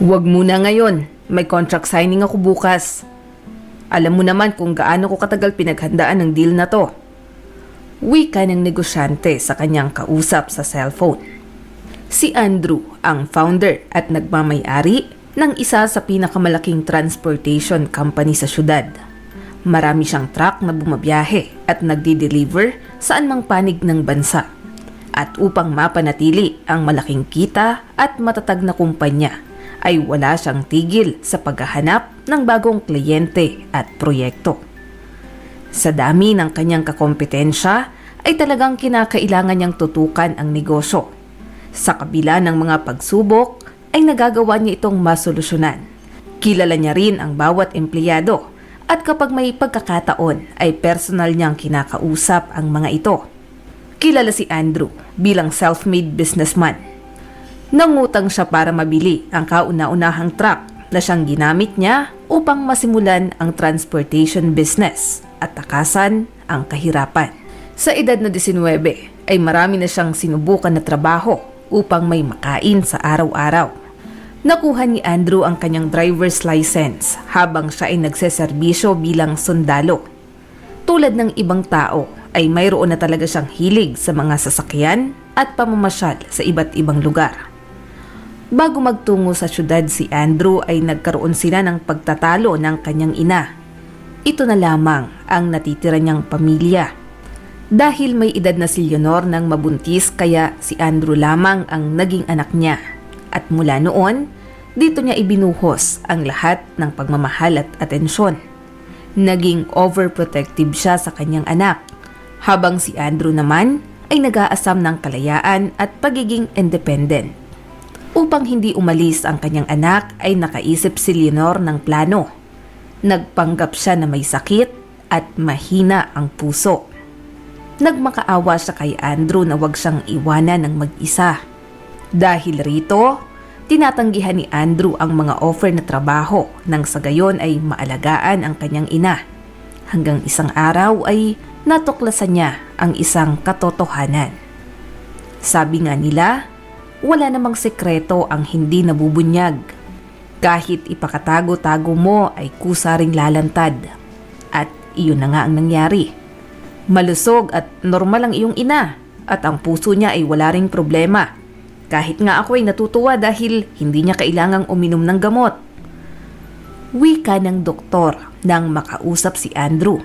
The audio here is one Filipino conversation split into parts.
Huwag muna ngayon, may contract signing ako bukas. Alam mo naman kung gaano ko katagal pinaghandaan ng deal na to. Wika ng negosyante sa kanyang kausap sa cellphone. Si Andrew ang founder at nagmamay-ari ng isa sa pinakamalaking transportation company sa syudad. Marami siyang truck na bumabiyahe at nagdi-deliver saan mang panig ng bansa. At upang mapanatili ang malaking kita at matatag na kumpanya, ay wala siyang tigil sa paghahanap ng bagong kliyente at proyekto. Sa dami ng kanyang kakompetensya, ay talagang kinakailangan niyang tutukan ang negosyo. Sa kabila ng mga pagsubok, ay nagagawa niya itong masolusyonan. Kilala niya rin ang bawat empleyado at kapag may pagkakataon ay personal niyang kinakausap ang mga ito. Kilala si Andrew bilang self-made businessman. Nangutang siya para mabili ang kauna-unahang truck na siyang ginamit niya upang masimulan ang transportation business at takasan ang kahirapan. Sa edad na 19 ay marami na siyang sinubukan na trabaho upang may makain sa araw-araw. Nakuha ni Andrew ang kanyang driver's license habang siya ay nagseserbisyo bilang sundalo. Tulad ng ibang tao ay mayroon na talaga siyang hilig sa mga sasakyan at pamamasyal sa iba't ibang lugar. Bago magtungo sa syudad si Andrew ay nagkaroon sila ng pagtatalo ng kanyang ina. Ito na lamang ang natitira niyang pamilya. Dahil may edad na si Leonor nang mabuntis kaya si Andrew lamang ang naging anak niya. At mula noon, dito niya ibinuhos ang lahat ng pagmamahal at atensyon. Naging overprotective siya sa kanyang anak, habang si Andrew naman ay nag-aasam ng kalayaan at pagiging independent. Upang hindi umalis ang kanyang anak ay nakaisip si Leonor ng plano. Nagpanggap siya na may sakit at mahina ang puso. Nagmakaawa siya kay Andrew na wag siyang iwanan ng mag-isa. Dahil rito, tinatanggihan ni Andrew ang mga offer na trabaho nang sa gayon ay maalagaan ang kanyang ina. Hanggang isang araw ay natuklasan niya ang isang katotohanan. Sabi nga nila, wala namang sekreto ang hindi nabubunyag. Kahit ipakatago-tago mo ay kusa ring lalantad. At iyon na nga ang nangyari. Malusog at normal ang iyong ina at ang puso niya ay wala ring problema. Kahit nga ako ay natutuwa dahil hindi niya kailangang uminom ng gamot. Wika ng doktor nang makausap si Andrew.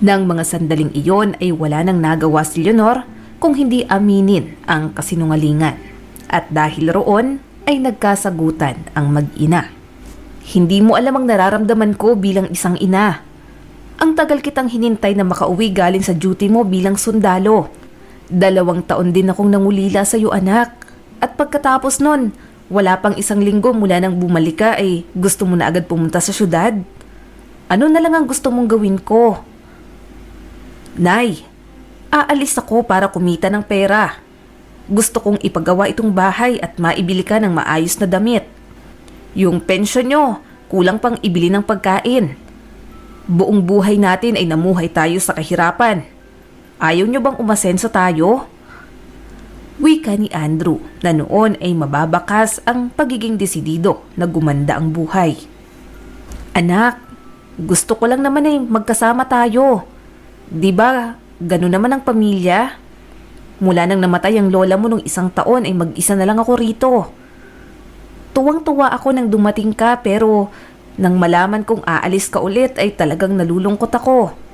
Nang mga sandaling iyon ay wala nang nagawa si Leonor kung hindi aminin ang kasinungalingan. At dahil roon ay nagkasagutan ang mag-ina. Hindi mo alam ang nararamdaman ko bilang isang ina. Ang tagal kitang hinintay na makauwi galing sa duty mo bilang sundalo. 2 taon din akong nangulila sa iyo, anak. At pagkatapos nun, wala pang 1 linggo mula nang bumalik ka ay gusto mo na agad pumunta sa syudad. Ano na lang ang gusto mong gawin ko? Nay, aalis ako para kumita ng pera. Gusto kong ipagawa itong bahay at maibili ka ng maayos na damit. Yung pensyon nyo, kulang pang ibili ng pagkain. Buong buhay natin ay namuhay tayo sa kahirapan. Ayaw nyo bang umasenso tayo? Wika ni Andrew na noon ay mababakas ang pagiging desidido na gumanda ang buhay. Anak, gusto ko lang naman ay magkasama tayo. Diba, gano'n naman ang pamilya? Mula nang namatay ang lola mo nung 1 taon ay mag-isa na lang ako rito. Tuwang-tuwa ako nang dumating ka pero nang malaman kong aalis ka ulit ay talagang nalulungkot ako.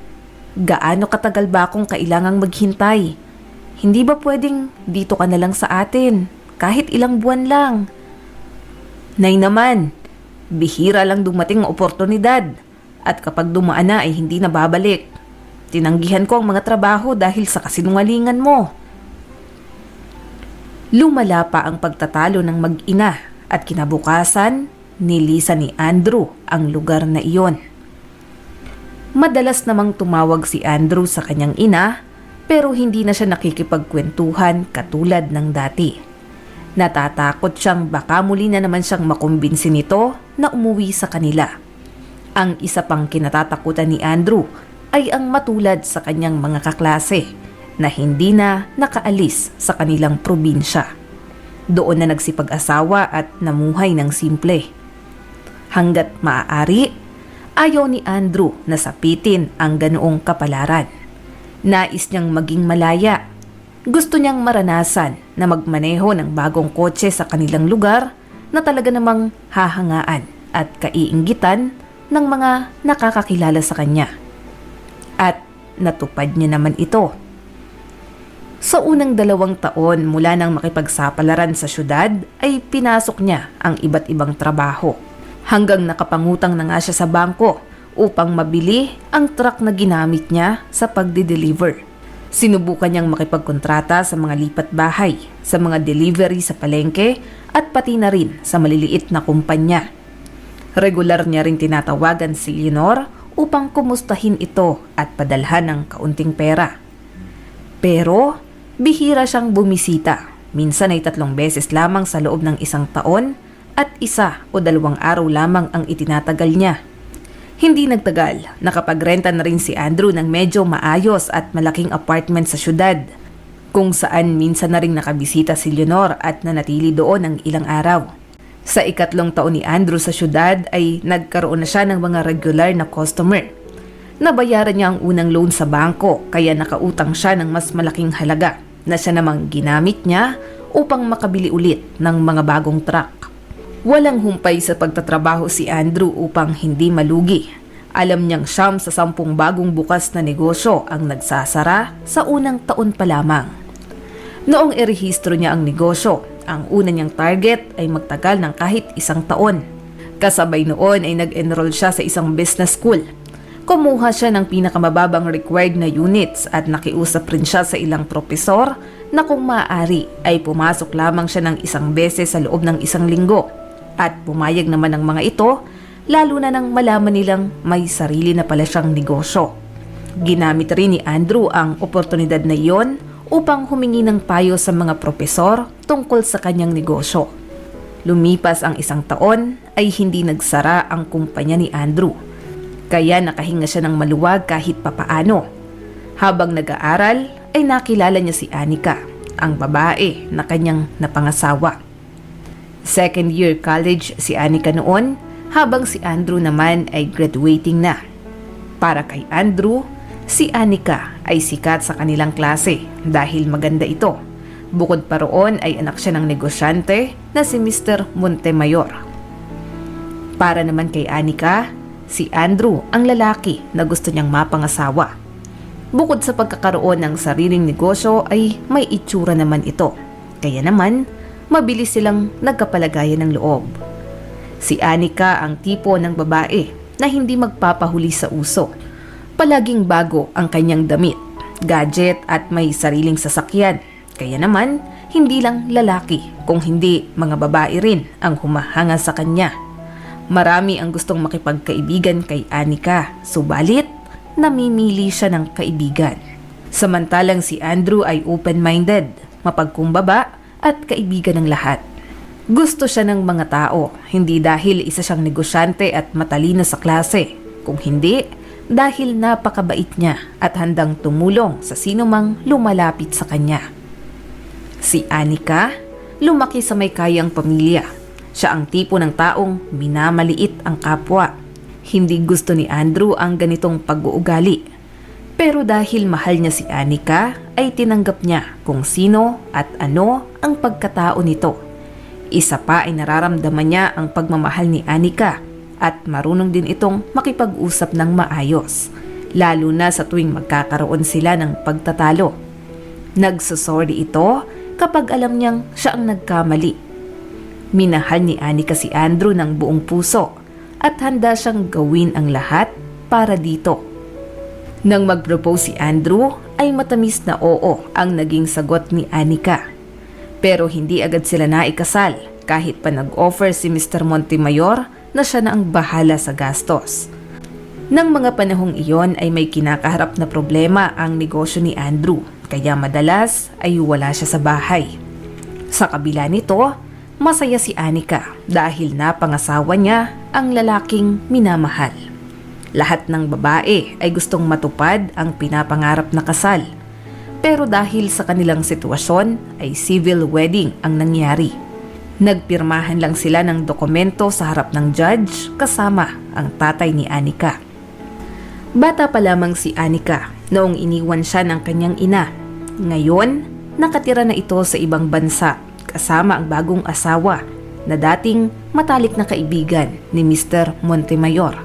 Gaano katagal ba akong kailangang maghintay? Hindi ba pwedeng dito ka na lang sa atin? Kahit ilang buwan lang. Nay naman, bihira lang dumating ang oportunidad. At kapag dumaan na ay hindi na babalik. Tinanggihan ko ang mga trabaho dahil sa kasinungalingan mo. Lumala pa ang pagtatalo ng mag-ina at kinabukasan, nilisan ni Andrew ang lugar na iyon. Madalas namang tumawag si Andrew sa kanyang ina pero hindi na siya nakikipagkwentuhan katulad ng dati. Natatakot siyang baka muli na naman siyang makumbinsi nito na umuwi sa kanila. Ang isa pang kinatatakutan ni Andrew ay ang matulad sa kanyang mga kaklase na hindi na nakaalis sa kanilang probinsya. Doon na nagsipag-asawa at namuhay ng simple. Hanggat maaari, ayaw ni Andrew na sapitin ang ganoong kapalaran. Nais niyang maging malaya. Gusto niyang maranasan na magmaneho ng bagong kotse sa kanilang lugar na talaga namang hahangaan at kaiinggitan ng mga nakakakilala sa kanya. At natupad niya naman ito. Sa unang 2 taon mula nang makipagsapalaran sa syudad ay pinasok niya ang iba't ibang trabaho hanggang nakapangutang na nga siya sa bangko upang mabili ang truck na ginamit niya sa pagde-deliver. Sinubukan niyang makipagkontrata sa mga lipat bahay, sa mga delivery sa palengke at pati na rin sa maliliit na kumpanya. Regular niya rin tinatawagan si Leonor upang kumustahin ito at padalhan ng kaunting pera. Pero bihira siyang bumisita. Minsan ay 3 beses lamang sa loob ng 1 taon at 1 o 2 araw lamang ang itinatagal niya. Hindi nagtagal, nakapagrenta na rin si Andrew ng medyo maayos at malaking apartment sa syudad, kung saan minsan na rin nakabisita si Leonor at nanatili doon ng ilang araw. Sa 3 taon ni Andrew sa syudad ay nagkaroon na siya ng mga regular na customer. Nabayaran niya ang unang loan sa bangko kaya nakautang siya ng mas malaking halaga na siya namang ginamit niya upang makabili ulit ng mga bagong truck. Walang humpay sa pagtatrabaho si Andrew upang hindi malugi. Alam niyang 9 sa 10 bagong bukas na negosyo ang nagsasara sa unang taon pa lamang. Noong irehistro niya ang negosyo, ang una niyang target ay magtagal ng kahit 1 taon. Kasabay noon ay nag-enroll siya sa isang business school. Kumuha siya ng pinakamababang required na units at nakiusap rin siya sa ilang propesor na kung maaari ay pumasok lamang siya ng 1 beses sa loob ng 1 linggo. At pumayag naman ng mga ito, lalo na nang malaman nilang may sarili na pala siyang negosyo. Ginamit rin ni Andrew ang oportunidad na iyon upang humingi ng payo sa mga propesor tungkol sa kanyang negosyo. Lumipas ang 1 taon ay hindi nagsara ang kumpanya ni Andrew. Kaya nakahinga siya ng maluwag kahit papaano. Habang nag-aaral ay nakilala niya si Anika, ang babae na kanyang napangasawa. 2nd year college si Anika noon, habang si Andrew naman ay graduating na. Para kay Andrew, si Anika ay sikat sa kanilang klase dahil maganda ito. Bukod pa roon ay anak siya ng negosyante na si Mr. Montemayor. Para naman kay Anika, si Andrew ang lalaki na gusto niyang mapangasawa. Bukod sa pagkakaroon ng sariling negosyo ay may itsura naman ito. Kaya naman, mabilis silang nagkapalagayan ng loob. Si Anika ang tipo ng babae na hindi magpapahuli sa uso. Palaging bago ang kanyang damit, gadget at may sariling sasakyan. Kaya naman, hindi lang lalaki kung hindi mga babae rin ang humahanga sa kanya. Marami ang gustong makipagkaibigan kay Anika, subalit namimili siya ng kaibigan. Samantalang si Andrew ay open-minded, mapagkumbaba at kaibigan ng lahat. Gusto siya ng mga tao, hindi dahil isa siyang negosyante at matalino sa klase, kung hindi dahil napakabait niya at handang tumulong sa sino mang lumalapit sa kanya. Si Anika, lumaki sa may kayang pamilya. Siya ang tipo ng taong minamaliit ang kapwa. Hindi gusto ni Andrew ang ganitong pag-uugali. Pero dahil mahal niya si Anika, ay tinanggap niya kung sino at ano ang pagkatao nito. Isa pa ay nararamdaman niya ang pagmamahal ni Anika at marunong din itong makipag-usap ng maayos, lalo na sa tuwing magkakaroon sila ng pagtatalo. Nagsusorry ito kapag alam niyang siya ang nagkamali. Minahal ni Anika si Andrew ng buong puso at handa siyang gawin ang lahat para dito. Nang mag-propose si Andrew, ay matamis na oo ang naging sagot ni Anika. Pero hindi agad sila naikasal kahit pa nag-offer si Mr. Montemayor na siya na ang bahala sa gastos. Nang mga panahong iyon ay may kinakaharap na problema ang negosyo ni Andrew, kaya madalas ay wala siya sa bahay. Sa kabila nito, masaya si Anika dahil napangasawa niya ang lalaking minamahal. Lahat ng babae ay gustong matupad ang pinapangarap na kasal. Pero dahil sa kanilang sitwasyon ay civil wedding ang nangyari. Nagpirmahan lang sila ng dokumento sa harap ng judge kasama ang tatay ni Anika. Bata pa lamang si Anika noong iniwan siya ng kanyang ina. Ngayon, nakatira na ito sa ibang bansa kasama ang bagong asawa na dating matalik na kaibigan ni Mr. Montemayor.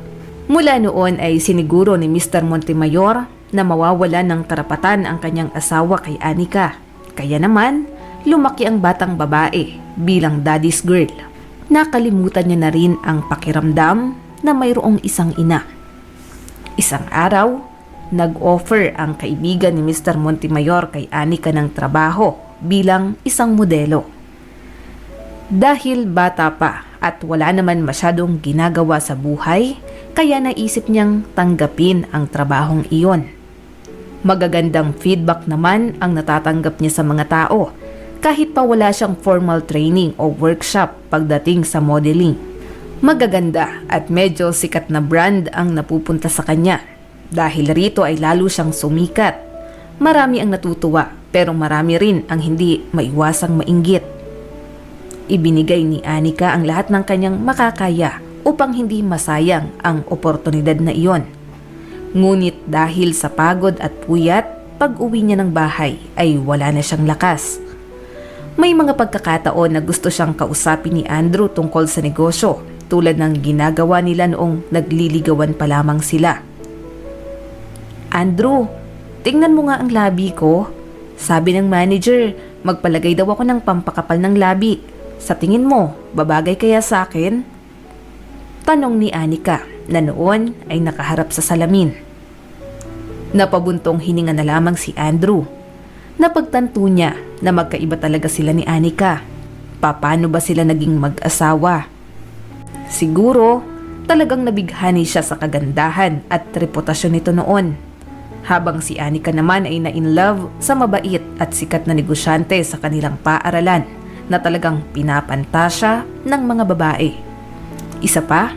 Mula noon ay siniguro ni Mr. Montemayor na mawawala ng karapatan ang kanyang asawa kay Anika. Kaya naman, lumaki ang batang babae bilang daddy's girl. Nakalimutan niya na rin ang pakiramdam na mayroong isang ina. Isang araw, nag-offer ang kaibigan ni Mr. Montemayor kay Anika ng trabaho bilang isang modelo. Dahil bata pa at wala naman masyadong ginagawa sa buhay, kaya naisip niyang tanggapin ang trabahong iyon. Magagandang feedback naman ang natatanggap niya sa mga tao kahit pa wala siyang formal training o workshop pagdating sa modeling. Magaganda at medyo sikat na brand ang napupunta sa kanya. Dahil rito ay lalo siyang sumikat. Marami ang natutuwa pero marami rin ang hindi maiwasang mainggit. Ibinigay ni Anika ang lahat ng kanyang makakaya upang hindi masayang ang oportunidad na iyon. Ngunit dahil sa pagod at puyat, pag-uwi niya ng bahay ay wala na siyang lakas. May mga pagkakataon na gusto siyang kausapin ni Andrew tungkol sa negosyo tulad ng ginagawa nila noong nagliligawan pa lamang sila. Andrew, tingnan mo nga ang labi ko. Sabi ng manager, magpalagay daw ako ng pampakapal ng labi. Sa tingin mo, babagay kaya sa akin? Tanong ni Anika na noon ay nakaharap sa salamin. Napabuntong hininga na lamang si Andrew. Napagtanto niya na magkaiba talaga sila ni Anika. Paano ba sila naging mag-asawa? Siguro, talagang nabighani siya sa kagandahan at reputasyon nito noon. Habang si Anika naman ay na-in-love sa mabait at sikat na negosyante sa kanilang paaralan na talagang pinapantasya ng mga babae. Isa pa,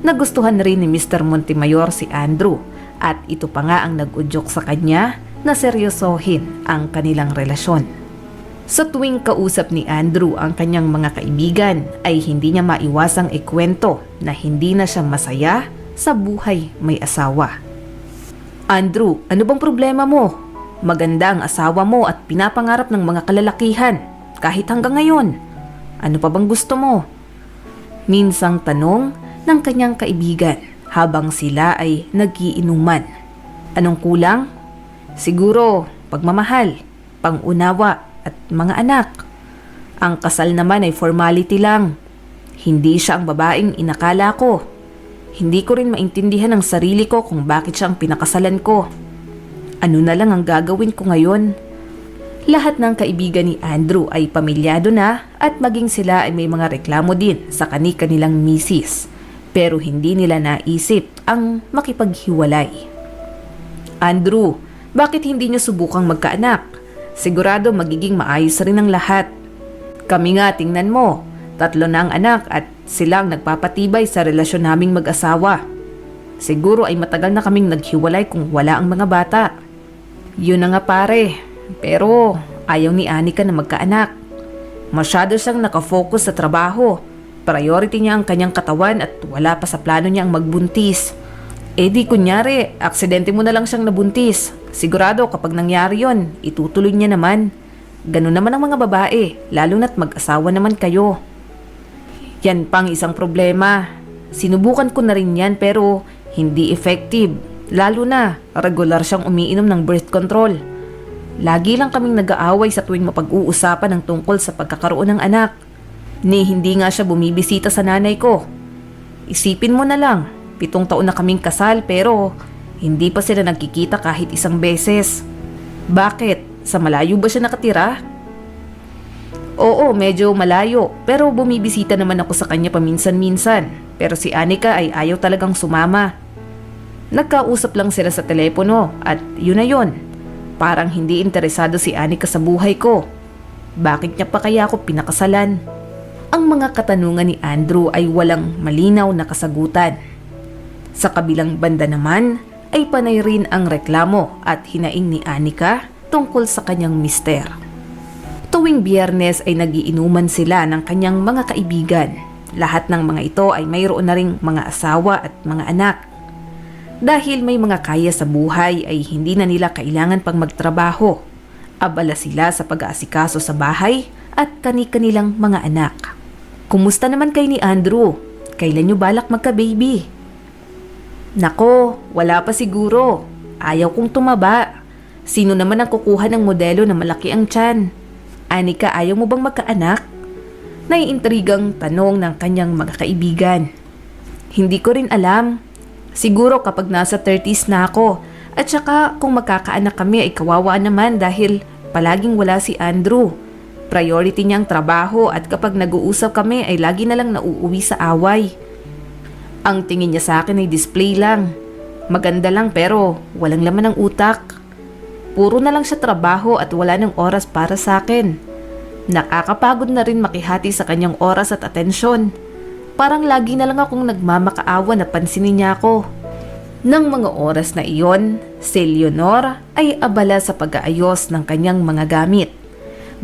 nagustuhan rin ni Mr. Montemayor si Andrew at ito pa nga ang nag-udyok sa kanya na seryosohin ang kanilang relasyon. Sa tuwing kausap ni Andrew ang kanyang mga kaibigan ay hindi niya maiwasang ikwento na hindi na siya masaya sa buhay may asawa. Andrew, ano bang problema mo? Maganda ang asawa mo at pinapangarap ng mga kalalakihan kahit hanggang ngayon. Ano pa bang gusto mo? Minsang tanong ng kanyang kaibigan habang sila ay nag-iinuman. Anong kulang? Siguro pagmamahal, pangunawa at mga anak. Ang kasal naman ay formality lang. Hindi siya ang babaeng inakala ko. Hindi ko rin maintindihan ang sarili ko kung bakit siya ang pinakasalan ko. Ano na lang ang gagawin ko ngayon? Lahat ng kaibigan ni Andrew ay pamilyado na at maging sila ay may mga reklamo din sa kani-kanilang misis. Pero hindi nila naisip ang makipaghiwalay. Andrew, bakit hindi niyo subukang magkaanak? Sigurado magiging maayos rin ang lahat. Kami nga, tingnan mo. 3 na ang anak at silang nagpapatibay sa relasyon naming mag-asawa. Siguro ay matagal na kaming naghiwalay kung wala ang mga bata. Yun na nga pare, pero ayaw ni Anika na magkaanak. Masyado siyang nakafocus sa trabaho. Priority niya ang kanyang katawan at wala pa sa plano niya ang magbuntis. Eh di kunyari, aksidente mo na lang siyang nabuntis. Sigurado kapag nangyari yon, itutuloy niya naman. Ganun naman ang mga babae, lalo na't mag-asawa naman kayo. Yan pang isang problema. Sinubukan ko na rin yan pero hindi effective. Lalo na, regular siyang umiinom ng birth control. Lagi lang kaming nag-aaway sa tuwing mapag-uusapan ng tungkol sa pagkakaroon ng anak. Ni hindi nga siya bumibisita sa nanay ko. Isipin mo na lang, 7 taon na kaming kasal pero hindi pa sila nagkikita kahit isang beses. Bakit? Sa malayo ba siya nakatira? Oo, medyo malayo pero bumibisita naman ako sa kanya paminsan-minsan. Pero si Anika ay ayaw talagang sumama. Nagkausap lang sila sa telepono at yun na yun. Parang hindi interesado si Anika sa buhay ko. Bakit niya pa kaya ako pinakasalan? Ang mga katanungan ni Andrew ay walang malinaw na kasagutan. Sa kabilang banda naman ay panay rin ang reklamo at hinaing ni Anika tungkol sa kanyang mister. Tuwing Biyernes ay nagiinuman sila ng kanyang mga kaibigan. Lahat ng mga ito ay mayroon na ring mga asawa at mga anak. Dahil may mga kaya sa buhay ay hindi na nila kailangan pang magtrabaho. Abala sila sa pag-aasikaso sa bahay at kani-kanilang mga anak. Kumusta naman kay ni Andrew? Kailan nyo balak magka-baby? Nako, wala pa siguro. Ayaw kong tumaba. Sino naman ang kukuha ng modelo na malaki ang tiyan? Anika, ayaw mo bang magkaanak? Naiintrigang tanong ng kanyang mga kaibigan. Hindi ko rin alam. Siguro kapag nasa 30s na ako. At saka kung magkakaanak kami ay kawawa naman dahil palaging wala si Andrew. Priority niyang trabaho at kapag nag-uusap kami ay lagi na lang nauuwi sa away. Ang tingin niya sa akin ay display lang. Maganda lang pero walang laman ng utak. Puro na lang siya trabaho at wala ng oras para sa akin. Nakakapagod na rin makihati sa kanyang oras at atensyon. Parang lagi na lang akong nagmamakaawa na pansinin niya ako. Nang mga oras na iyon, si Leonor ay abala sa pag-aayos ng kanyang mga gamit.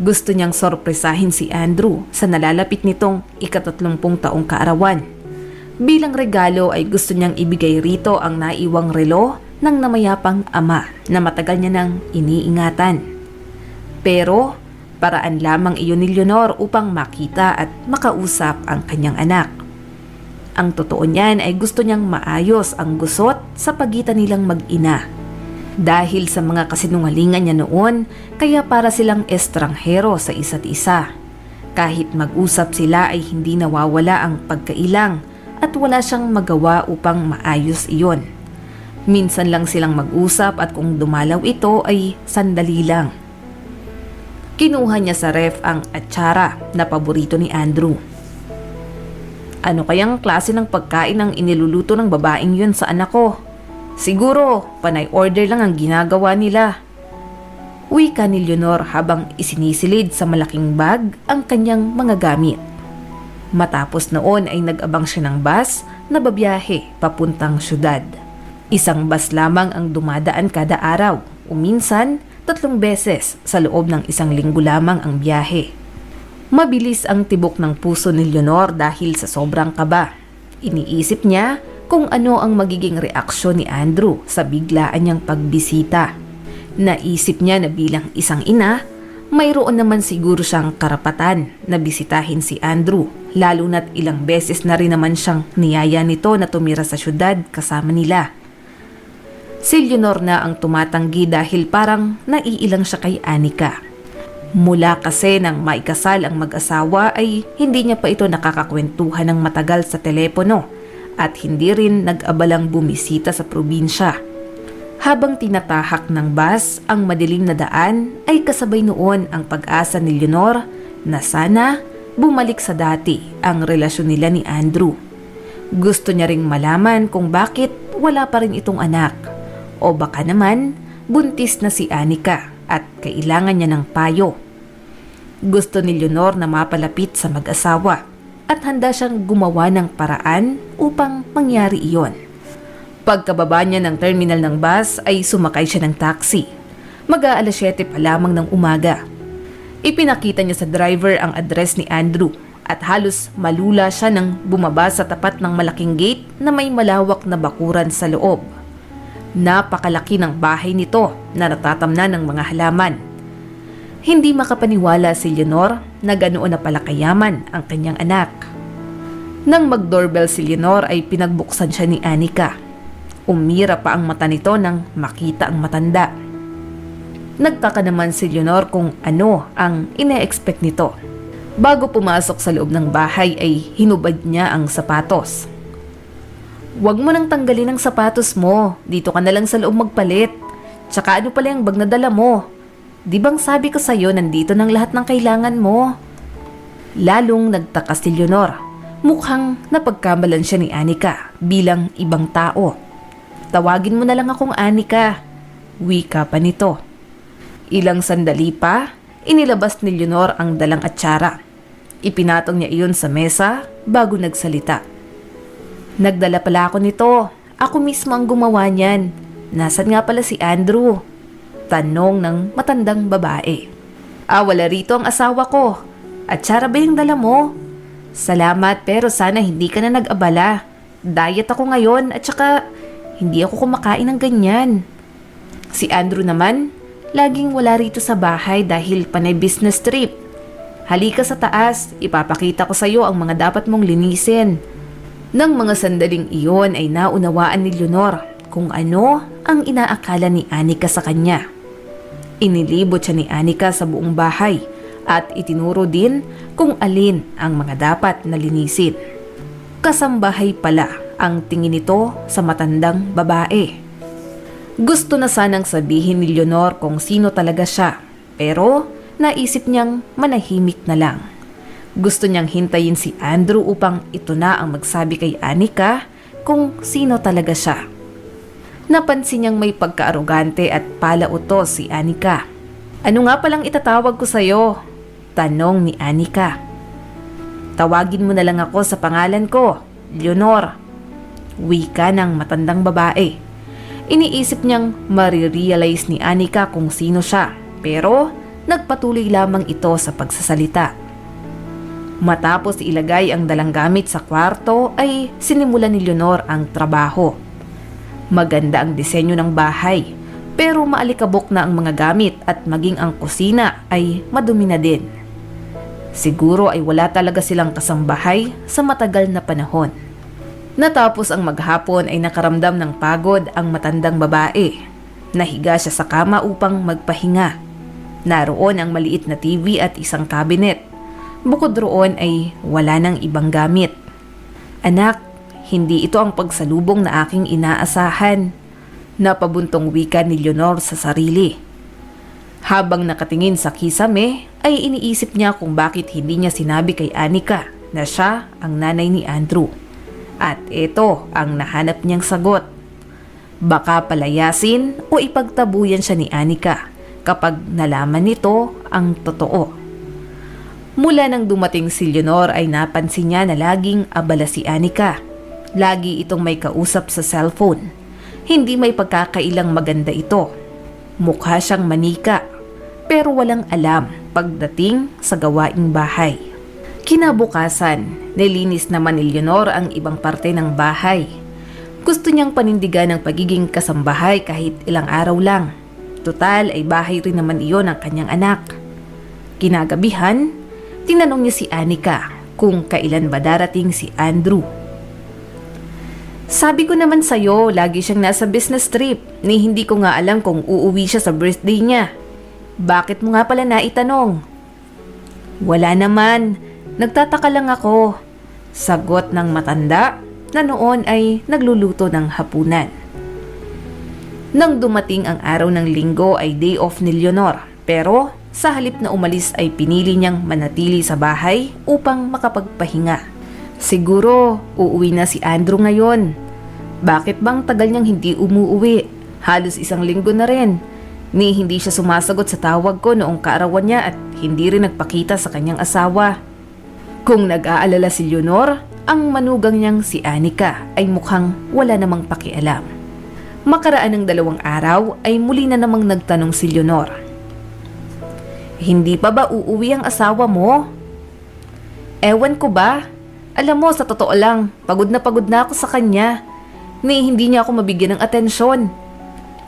Gusto niyang sorpresahin si Andrew sa nalalapit nitong ika-30 taong kaarawan. Bilang regalo ay gusto niyang ibigay rito ang naiwang relo ng namayapang ama na matagal niya nang iniingatan. Pero paraan lamang iyon ni Leonor upang makita at makausap ang kanyang anak. Ang totoo niyan ay gusto niyang maayos ang gusot sa pagitan nilang mag-ina. Dahil sa mga kasinungalingan niya noon, kaya para silang estranghero sa isa't isa. Kahit mag-usap sila ay hindi nawawala ang pagkailang at wala siyang magawa upang maayos iyon. Minsan lang silang mag-usap at kung dumalaw ito ay sandali lang. Kinuha niya sa ref ang atsara na paborito ni Andrew. Ano kayang klase ng pagkain ang iniluluto ng babaeng yun sa anak ko? Siguro, panay order lang ang ginagawa nila. Wika ni Leonor habang isinisilid sa malaking bag ang kanyang mga gamit. Matapos noon ay nag-abang siya ng bus na babiyahe papuntang syudad. Isang bus lamang ang dumadaan kada araw o minsan 3 beses sa loob ng 1 linggo lamang ang biyahe. Mabilis ang tibok ng puso ni Leonor dahil sa sobrang kaba. Iniisip niya kung ano ang magiging reaksyon ni Andrew sa biglaan niyang pagbisita. Naisip niya na bilang isang ina, mayroon naman siguro siyang karapatan na bisitahin si Andrew, lalo na't ilang beses na rin naman siyang niyaya nito na tumira sa syudad kasama nila. Si Leonor na ang tumatanggi dahil parang naiilang siya kay Anika. Mula kasi nang maikasal ang mag-asawa ay hindi niya pa ito nakakakwentuhan ng matagal sa telepono at hindi rin nag-abalang bumisita sa probinsya. Habang tinatahak ng bus ang madilim na daan ay kasabay noon ang pag-asa ni Leonor na sana bumalik sa dati ang relasyon nila ni Andrew. Gusto niya ring malaman kung bakit wala pa rin itong anak o baka naman buntis na si Anika at kailangan niya ng payo. Gusto ni Leonor na mapalapit sa mag-asawa at handa siyang gumawa ng paraan upang mangyari iyon. Pagkababa niya ng terminal ng bus ay sumakay siya ng taxi. Mag-aalas 7 pa lamang ng umaga. Ipinakita niya sa driver ang address ni Andrew at halos malula siya nang bumaba sa tapat ng malaking gate na may malawak na bakuran sa loob. Napakalaki ng bahay nito na natatamnan ng mga halaman. Hindi makapaniwala si Leonor na ganoon na pala kayaman ang kanyang anak. Nang mag-doorbell si Leonor ay pinagbuksan siya ni Anika. Umira pa ang mata nito nang makita ang matanda. Nagtaka naman si Leonor kung ano ang ine-expect nito. Bago pumasok sa loob ng bahay ay hinubad niya ang sapatos. "Huwag mo nang tanggalin ang sapatos mo. Dito ka na lang sa loob magpalit. Tsaka ano pala yung bag na dala mo? Di bang sabi ko sa'yo nandito ng lahat ng kailangan mo?" Lalong nagtaka si Leonor. Mukhang napagkamalan siya ni Anika bilang ibang tao. "Tawagin mo na lang akong Anika," wika pa nito. Ilang sandali pa, inilabas ni Leonor ang dalang atsara. Ipinatong niya iyon sa mesa bago nagsalita. "Nagdala pala ako nito. Ako mismo ang gumawa niyan. Nasaan nga pala si Andrew? Tanong ng matandang babae. Wala rito ang asawa ko. At tsara ba yung dala mo? Salamat, pero sana hindi ka na nag-abala. Diet ako ngayon at saka hindi ako kumakain ng ganyan. Si Andrew naman, laging wala rito sa bahay dahil panay business trip. Halika sa taas, ipapakita ko sa iyo ang mga dapat mong linisin. Nang mga sandaling iyon ay naunawaan ni Leonor kung ano ang inaakala ni Anika sa kanya. Inilibot siya ni Anika sa buong bahay at itinuro din kung alin ang mga dapat na linisin. Kasambahay pala ang tingin nito sa matandang babae. Gusto na sanang sabihin ni Leonor kung sino talaga siya, pero naisip niyang manahimik na lang. Gusto niyang hintayin si Andrew upang ito na ang magsabi kay Anika kung sino talaga siya. Napansin niyang may pagkaarogante at palautos si Anika. Ano nga palang itatawag ko sa'yo? Tanong ni Anika. Tawagin mo na lang ako sa pangalan ko, Leonor. Wika ng matandang babae. Iniisip niyang marirealize ni Anika kung sino siya, pero nagpatuloy lamang ito sa pagsasalita. Matapos ilagay ang dalang gamit sa kwarto ay sinimulan ni Leonor ang trabaho. Maganda ang disenyo ng bahay, pero maalikabok na ang mga gamit at maging ang kusina ay madumi na din. Siguro ay wala talaga silang kasambahay sa matagal na panahon. Natapos ang maghapon ay nakaramdam ng pagod ang matandang babae. Nahiga siya sa kama upang magpahinga. Naroon ang maliit na TV at isang cabinet. Bukod roon ay wala nang ibang gamit. Anak, hindi ito ang pagsalubong na aking inaasahan. Napabuntong wika ni Leonor sa sarili. Habang nakatingin sa kisame, ay iniisip niya kung bakit hindi niya sinabi kay Anika na siya ang nanay ni Andrew. At ito ang nahanap niyang sagot. Baka palayasin o ipagtabuyan siya ni Anika kapag nalaman nito ang totoo. Mula nang dumating si Leonor ay napansin niya na laging abala si Anika. Lagi itong may kausap sa cellphone. Hindi may pagkakailang maganda ito. Mukha siyang manika, pero walang alam pagdating sa gawaing bahay. Kinabukasan, nilinis naman ni Leonor ang ibang parte ng bahay. Gusto niyang panindigan ang pagiging kasambahay kahit ilang araw lang. Tutal ay bahay rin naman iyon ng kanyang anak. Kinagabihan, tinanong niya si Anika kung kailan ba darating si Andrew. Sabi ko naman sa'yo, lagi siyang nasa business trip ni hindi ko nga alam kung uuwi siya sa birthday niya. Bakit mo nga pala naitanong? Wala naman, nagtataka lang ako. Sagot ng matanda na noon ay nagluluto ng hapunan. Nang dumating ang araw ng linggo ay day off ni Leonor, pero sa halip na umalis ay pinili niyang manatili sa bahay upang makapagpahinga. Siguro uuwi na si Andrew ngayon. Bakit bang tagal niyang hindi umuuwi? Halos isang linggo na rin. Ni hindi siya sumasagot sa tawag ko noong kaarawan niya at hindi rin nagpakita sa kanyang asawa. Kung nag-aalala si Leonor, ang manugang niyang si Anika ay mukhang wala namang pakialam. Makaraan ng 2 araw ay muli na namang nagtanong si Leonor. Hindi pa ba uuwi ang asawa mo? Ewan ko ba? Alam mo, sa totoo lang, pagod na ako sa kanya. Ni hindi niya ako mabigyan ng atensyon.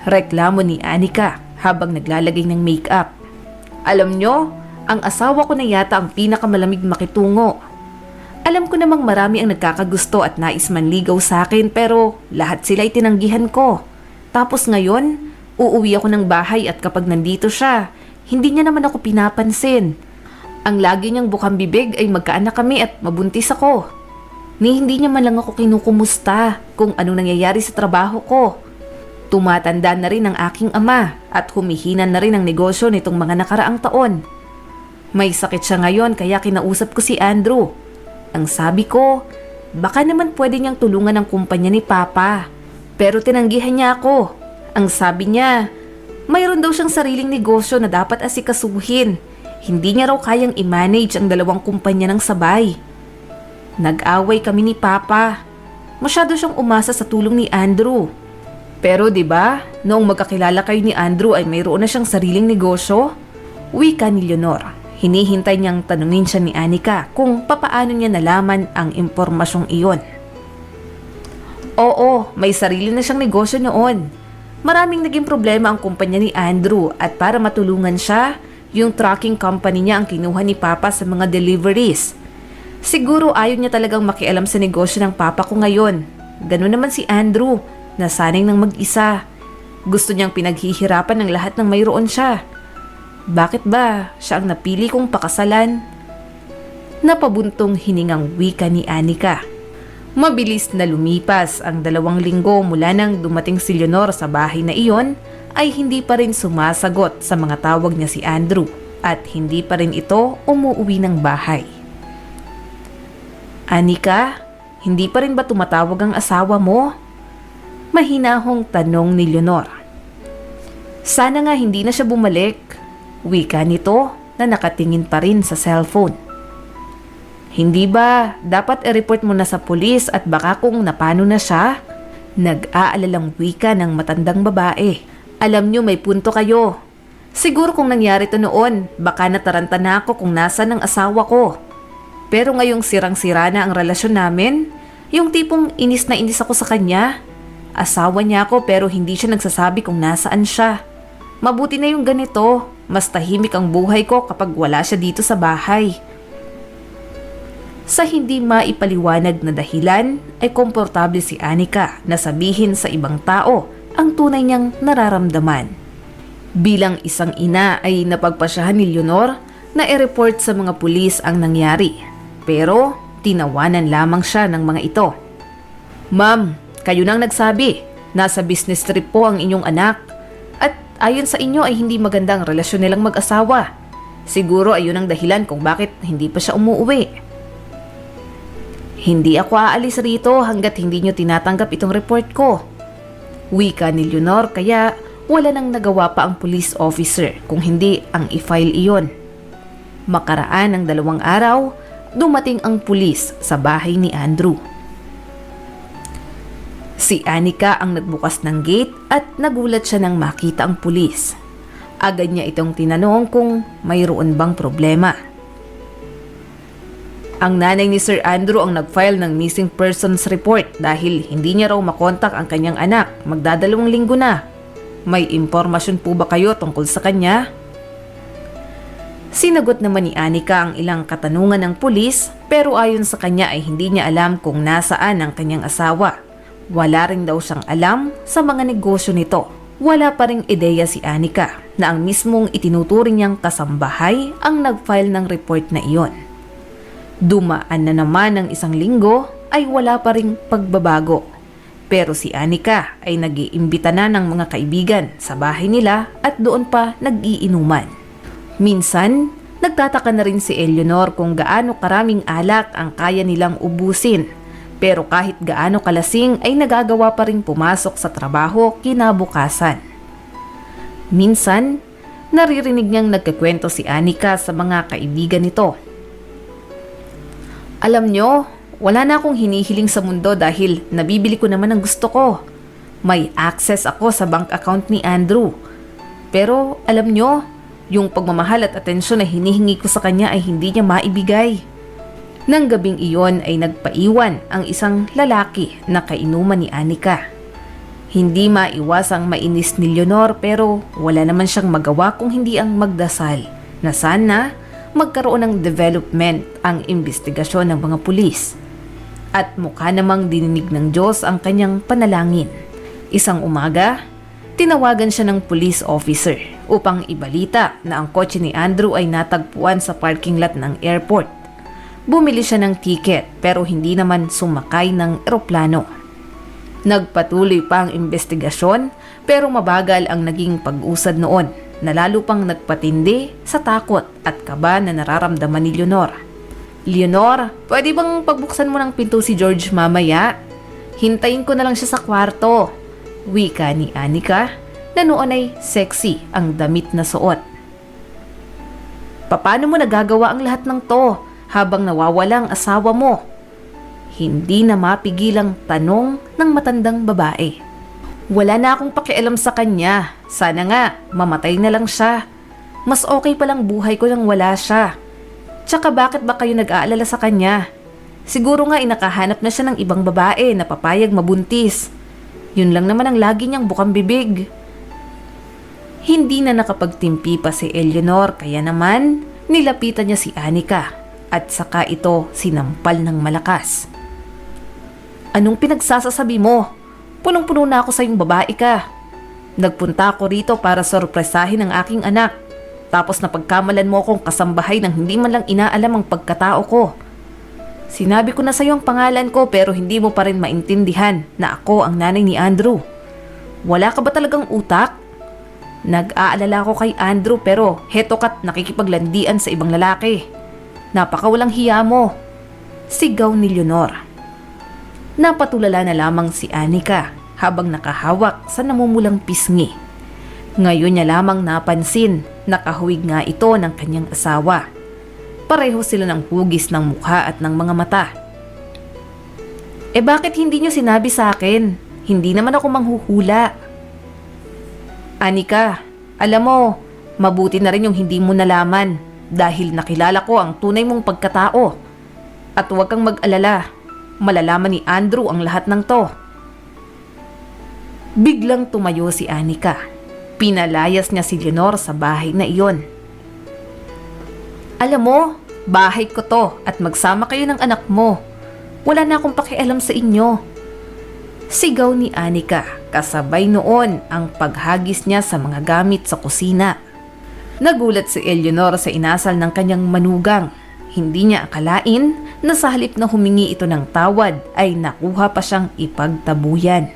Reklamo ni Anika habang naglalagay ng makeup. Alam nyo, ang asawa ko na yata ang pinakamalamig makitungo. Alam ko namang marami ang nagkakagusto at nais manligaw sa akin pero lahat sila'y tinanggihan ko. Tapos ngayon, uuwi ako ng bahay at kapag nandito siya, hindi niya naman ako pinapansin. Ang lagi niyang bukang bibig ay magkaanak kami at mabuntis ako. Ni hindi niya man lang ako kinukumusta kung anong nangyayari sa trabaho ko. Tumatanda na rin ang aking ama at humihinan na rin ang negosyo nitong mga nakaraang taon. May sakit siya ngayon kaya kinausap ko si Andrew. Ang sabi ko, baka naman pwede niyang tulungan ang kumpanya ni Papa. Pero tinanggihan niya ako. Ang sabi niya, mayroon daw siyang sariling negosyo na dapat asikasuhin. Hindi niya raw kayang i-manage ang 2 kumpanya ng sabay. Nag-away kami ni Papa. Masyado siyang umasa sa tulong ni Andrew. Pero 'di ba, noong magkakilala kayo ni Andrew ay mayroon na siyang sariling negosyo? Wika ni Leonor. Hinihintay niyang tanungin siya ni Anika kung papaano niya nalaman ang impormasyong iyon. Oo, may sarili na siyang negosyo noon. Maraming naging problema ang kumpanya ni Andrew at para matulungan siya, yung trucking company niya ang kinuha ni Papa sa mga deliveries. Siguro ayaw niya talagang makialam sa negosyo ng Papa ko ngayon. Ganun naman si Andrew, nasanay ng mag-isa. Gusto niyang pinaghihirapan ng lahat ng mayroon siya. Bakit ba siya ang napili kong pakasalan? Napabuntong hiningang wika ni Anika. Mabilis na lumipas ang 2 linggo mula nang dumating si Leonor sa bahay na iyon ay hindi pa rin sumasagot sa mga tawag niya si Andrew at hindi pa rin ito umuuwi ng bahay. Anika, hindi pa rin ba tumatawag ang asawa mo? Mahinahong tanong ni Leonor. Sana nga hindi na siya bumalik. Wika nito na nakatingin pa rin sa cellphone. Hindi ba dapat i-report mo na sa pulis at baka kung napano na siya? Nag-aalalang wika ng matandang babae. Alam niyo may punto kayo. Siguro kung nangyari to noon, baka nataranta na ako kung nasan ang asawa ko. Pero ngayong sirang-sira na ang relasyon namin, yung tipong inis na inis ako sa kanya. Asawa niya ako pero hindi siya nagsasabi kung nasaan siya. Mabuti na yung ganito, mas tahimik ang buhay ko kapag wala siya dito sa bahay. Sa hindi maipaliwanag na dahilan ay komportable si Anika na sabihin sa ibang tao ang tunay niyang nararamdaman. Bilang isang ina ay napagpasyahan ni Leonor na i-report sa mga pulis ang nangyari. Pero tinawanan lamang siya ng mga ito. Ma'am, kayo nang nagsabi, nasa business trip po ang inyong anak. At ayon sa inyo ay hindi magandang relasyon nilang mag-asawa. Siguro ayun ang dahilan kung bakit hindi pa siya umuwi. Hindi ako aalis rito hanggat hindi nyo tinatanggap itong report ko. Wika ni Leonor kaya wala nang nagawa pa ang police officer kung hindi ang i-file iyon. Makaraan ng 2 araw, dumating ang pulis sa bahay ni Andrew. Si Anika ang nagbukas ng gate at nagulat siya nang makita ang pulis. Agad niya itong tinanong kung mayroon bang problema. Ang nanay ni Sir Andrew ang nag-file ng missing persons report dahil hindi niya raw makontak ang kanyang anak. Magdadalawang linggo na. May impormasyon po ba kayo tungkol sa kanya? Sinagot naman ni Anika ang ilang katanungan ng pulis pero ayon sa kanya ay hindi niya alam kung nasaan ang kanyang asawa. Wala rin daw siyang alam sa mga negosyo nito. Wala pa ring ideya si Anika na ang mismong itinuturing niyang kasambahay ang nag-file ng report na iyon. Dumaan na naman ng 1 linggo ay wala pa ring pagbabago. Pero si Anika ay nag-iimbita na ng mga kaibigan sa bahay nila at doon pa nag-iinuman. Minsan, nagtataka na rin si Eleanor kung gaano karaming alak ang kaya nilang ubusin. Pero kahit gaano kalasing ay nagagawa pa rin pumasok sa trabaho kinabukasan. Minsan, naririnig niyang nagkikwento si Anika sa mga kaibigan nito. Alam nyo, wala na akong hinihiling sa mundo dahil nabibili ko naman ang gusto ko. May access ako sa bank account ni Andrew. Pero alam nyo, yung pagmamahal at atensyon na hinihingi ko sa kanya ay hindi niya maibigay. Nang gabing iyon ay nagpaiwan ang isang lalaki na kainuman ni Anika. Hindi maiwasang mainis ni Leonor pero wala naman siyang magawa kung hindi ang magdasal na sana magkaroon ng development ang investigasyon ng mga pulis. At mukha namang dininig ng Diyos ang kanyang panalangin. Isang umaga, tinawagan siya ng police officer upang ibalita na ang kotse ni Andrew ay natagpuan sa parking lot ng airport. Bumili siya ng ticket pero hindi naman sumakay ng eroplano. Nagpatuloy pa ang investigasyon pero mabagal ang naging pag-usad noon na lalo pang nagpatindi sa takot at kaba na nararamdaman ni Leonor. Leonor, pwede bang pagbuksan mo ng pinto si George mamaya? Hintayin ko na lang siya sa kwarto. Wika ni Anika na noon ay sexy ang damit na suot. Paano mo nagagawa ang lahat ng to habang nawawala ang asawa mo? Hindi na mapigilang tanong ng matandang babae. Wala na akong pakialam sa kanya. Sana nga, mamatay na lang siya. Mas okay palang buhay ko nang wala siya. Tsaka bakit ba kayo nag-aalala sa kanya? Siguro nga inakahanap na siya ng ibang babae na papayag mabuntis. Yun lang naman ang lagi niyang bukang bibig. Hindi na nakapagtimpi pa si Eleanor kaya naman nilapitan niya si Anika at saka ito sinampal ng malakas. Anong pinagsasasabi mo? Punong-puno na ako sa iyong babae ka. Nagpunta ako rito para sorpresahin ang aking anak. Tapos napagkamalan mo akong kasambahay nang hindi man lang inaalam ang pagkatao ko. Sinabi ko na sa iyo ang pangalan ko pero hindi mo pa rin maintindihan na ako ang nanay ni Andrew. Wala ka ba talagang utak? Nag-aalala ko kay Andrew pero heto ka't nakikipaglandian sa ibang lalaki. Napakawalang hiya mo. Sigaw ni Leonor. Napatulala na lamang si Anika habang nakahawak sa namumulang pisngi. Ngayon niya lamang napansin, nakahawig nga ito ng kanyang asawa. Pareho sila ng hugis ng mukha at ng mga mata. Bakit hindi niyo sinabi sa akin? Hindi naman ako manghuhula. Anika, alam mo, mabuti na rin yung hindi mo nalaman dahil nakilala ko ang tunay mong pagkatao. At huwag kang mag-alala, malalaman ni Andrew ang lahat ng to. Biglang tumayo si Anika. Pinalayas niya si Leonor sa bahay na iyon. Alam mo, bahay ko to at magsama kayo ng anak mo. Wala na akong pakialam sa inyo. Sigaw ni Anika kasabay noon ang paghagis niya sa mga gamit sa kusina. Nagulat si Eleanor sa inasal ng kanyang manugang. Hindi niya akalain na sa halip na humingi ito ng tawad ay nakuha pa siyang ipagtabuyan.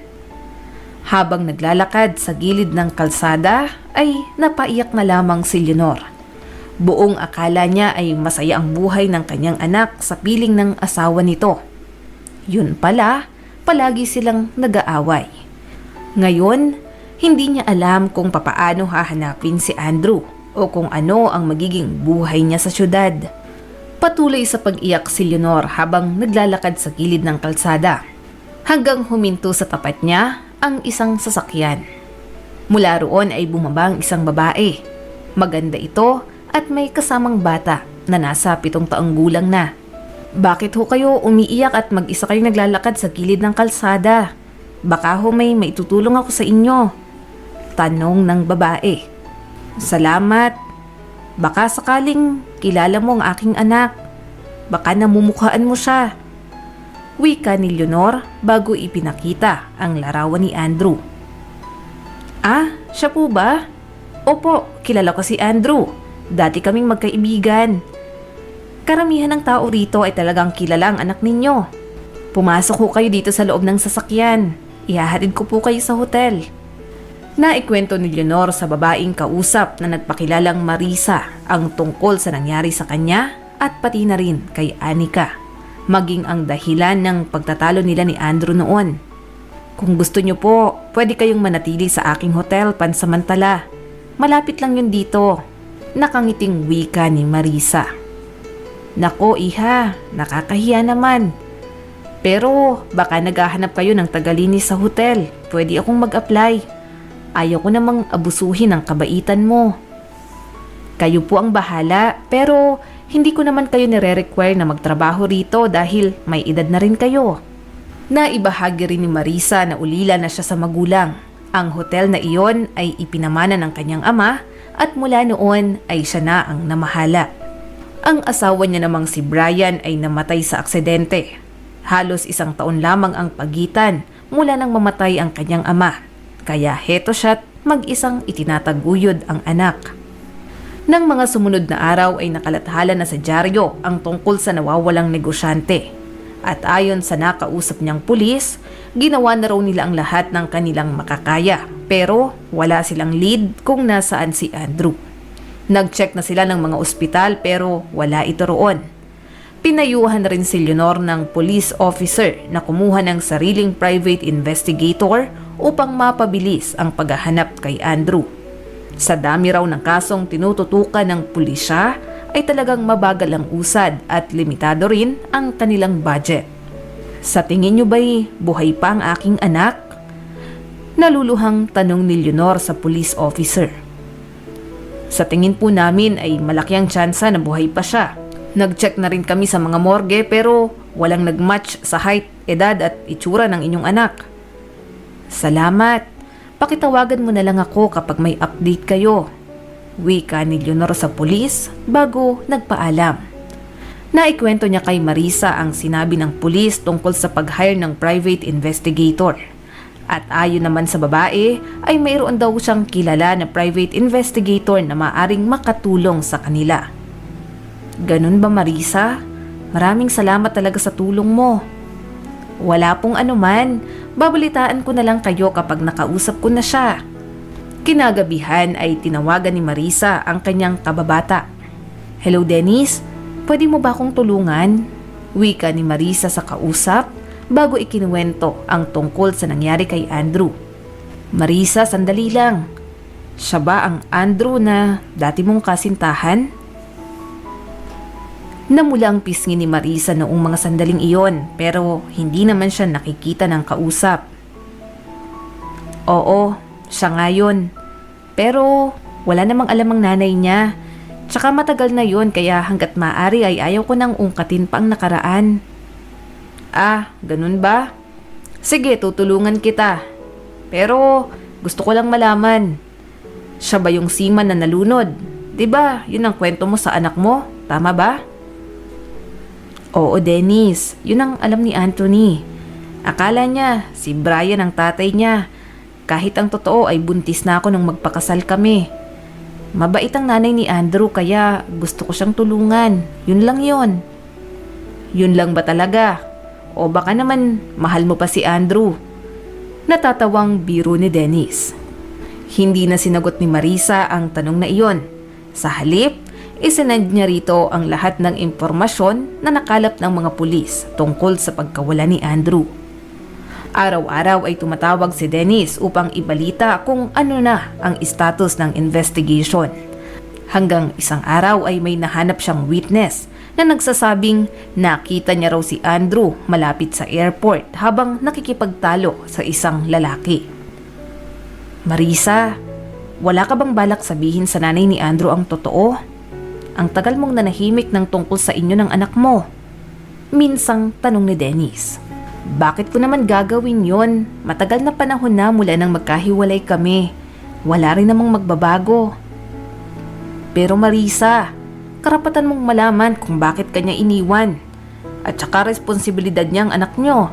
Habang naglalakad sa gilid ng kalsada ay napaiyak na lamang si Leonor. Buong akala niya ay masaya ang buhay ng kanyang anak sa piling ng asawa nito. Yun pala, palagi silang nag-aaway. Ngayon, hindi niya alam kung papaano hahanapin si Andrew o kung ano ang magiging buhay niya sa syudad. Patuloy sa pag-iyak si Leonor habang naglalakad sa gilid ng kalsada hanggang huminto sa tapat niya ang isang sasakyan. Mula roon ay bumaba ang isang babae. Maganda ito at may kasamang bata na nasa 7 taong gulang na. Bakit ho kayo umiiyak at mag-isa kayo naglalakad sa gilid ng kalsada? Baka ho may maitutulong ako sa inyo. Tanong ng babae. Salamat. Baka sakaling kilala mo ang aking anak. Baka namumukhaan mo siya. Wika ni Leonor bago ipinakita ang larawan ni Andrew. Ah, siya po ba? Opo, kilala ko si Andrew. Dati kaming magkaibigan. Karamihan ng tao rito ay talagang kilala ang anak ninyo. Pumasok ho kayo dito sa loob ng sasakyan. Ihahatid ko po kayo sa hotel. Naikwento ni Leonor sa babaeng kausap na nagpakilalang Marisa ang tungkol sa nangyari sa kanya at pati na rin kay Anika, maging ang dahilan ng pagtatalo nila ni Andrew noon. Kung gusto nyo po, pwede kayong manatili sa aking hotel pansamantala. Malapit lang yun dito. Nakangiting wika ni Marisa. Nako iha, nakakahiya naman. Pero baka naghahanap kayo ng tagalinis sa hotel. Pwede akong mag-apply. Ayaw ko namang abusuhin ang kabaitan mo. Kayo po ang bahala, pero hindi ko naman kayo nire-require na magtrabaho rito dahil may edad na rin kayo. Naibahagi rin ni Marisa na ulila na siya sa magulang. Ang hotel na iyon ay ipinamana ng kanyang ama at mula noon ay siya na ang namahala. Ang asawa niya namang si Brian ay namatay sa aksidente. Halos 1 taon lamang ang pagitan mula nang mamatay ang kanyang ama. Kaya heto siya't mag-isang itinataguyod ang anak. Nang mga sumunod na araw ay nakalathala na sa dyaryo ang tungkol sa nawawalang negosyante. At ayon sa nakausap niyang pulis, ginawa na raw nila ang lahat ng kanilang makakaya pero wala silang lead kung nasaan si Andrew. Nag-check na sila ng mga ospital pero wala ito roon. Pinayuhan rin si Leonor ng police officer na kumuha ng sariling private investigator upang mapabilis ang paghahanap kay Andrew. Sa dami raw ng kasong tinututukan ng pulisya ay talagang mabagal ang usad at limitado rin ang kanilang budget. Sa tingin niyo ba'y buhay pa ang aking anak? Naluluhang tanong ni Leonor sa police officer. Sa tingin po namin ay malaki ang tsansa na buhay pa siya. Nag-check na rin kami sa mga morgue pero walang nag-match sa height, edad at itsura ng inyong anak. Salamat. Pakitawagan mo na lang ako kapag may update kayo. Wika ni Leonor sa pulis bago nagpaalam. Naikwento niya kay Marisa ang sinabi ng pulis tungkol sa pag-hire ng private investigator. At ayon naman sa babae ay mayroon daw siyang kilala na private investigator na maaring makatulong sa kanila. Ganun ba, Marisa? Maraming salamat talaga sa tulong mo. Wala pong anuman. Babalitaan ko na lang kayo kapag nakausap ko na siya. Kinagabihan ay tinawagan ni Marisa ang kanyang kababata. Hello, Dennis? Pwede mo ba akong tulungan? Wika ni Marisa sa kausap bago ikinuwento ang tungkol sa nangyari kay Andrew. Marisa, sandali lang. Siya ba ang Andrew na dati mong kasintahan? Namula ang pisngi ni Marisa noong mga sandaling iyon pero hindi naman siya nakikita ng kausap. Oo, siya nga yun. Pero wala namang alam ang nanay niya. Tsaka matagal na yun kaya hanggat maaari ay ayaw ko nang ungkatin pa ang nakaraan. Ah, ganun ba? Sige, tutulungan kita. Pero gusto ko lang malaman. Siya ba yung seaman na nalunod? 'Di ba? Yun ang kwento mo sa anak mo, tama ba? Oo, Dennis. Yun ang alam ni Anthony. Akala niya si Brian ang tatay niya. Kahit ang totoo ay buntis na ako nung magpakasal kami. Mabait ang nanay ni Andrew kaya gusto ko siyang tulungan. Yun lang yun. Yun lang ba talaga? O baka naman mahal mo pa si Andrew? Natatawang biro ni Dennis. Hindi na sinagot ni Marisa ang tanong na iyon. Sa halip, isinend niya rito ang lahat ng impormasyon na nakalap ng mga pulis tungkol sa pagkawala ni Andrew. Araw-araw ay tumatawag si Dennis upang ibalita kung ano na ang status ng investigation. Hanggang isang araw ay may nahanap siyang witness na nagsasabing nakita niya raw si Andrew malapit sa airport habang nakikipagtalo sa isang lalaki. Marisa, wala ka bang balak sabihin sa nanay ni Andrew ang totoo? Ang tagal mong nanahimik ng tungkol sa inyo ng anak mo. Minsang tanong ni Dennis. Bakit ko naman gagawin yon? Matagal na panahon na mula nang magkahiwalay kami. Wala rin namang magbabago. Pero Marisa, karapatan mong malaman kung bakit kanya iniwan. At saka responsibilidad niya ang anak nyo.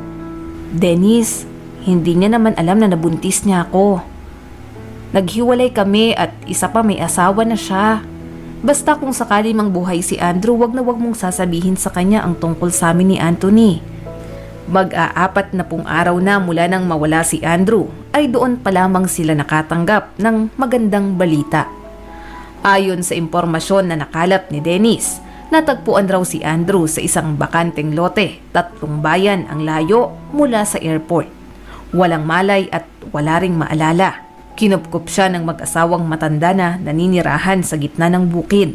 Dennis, hindi niya naman alam na nabuntis niya ako. Naghiwalay kami at isa pa may asawa na siya. Basta kung sakali mang buhay si Andrew, wag na wag mong sasabihin sa kanya ang tungkol sa amin ni Anthony. Mag-aapat na pong araw na mula nang mawala si Andrew ay doon pa lamang sila nakatanggap ng magandang balita. Ayon sa impormasyon na nakalap ni Dennis, natagpuan raw si Andrew sa isang bakanteng lote, 3 bayan ang layo mula sa airport. Walang malay at wala ring maalala. Kinupkup siya ng mag-asawang matanda na naninirahan sa gitna ng bukid.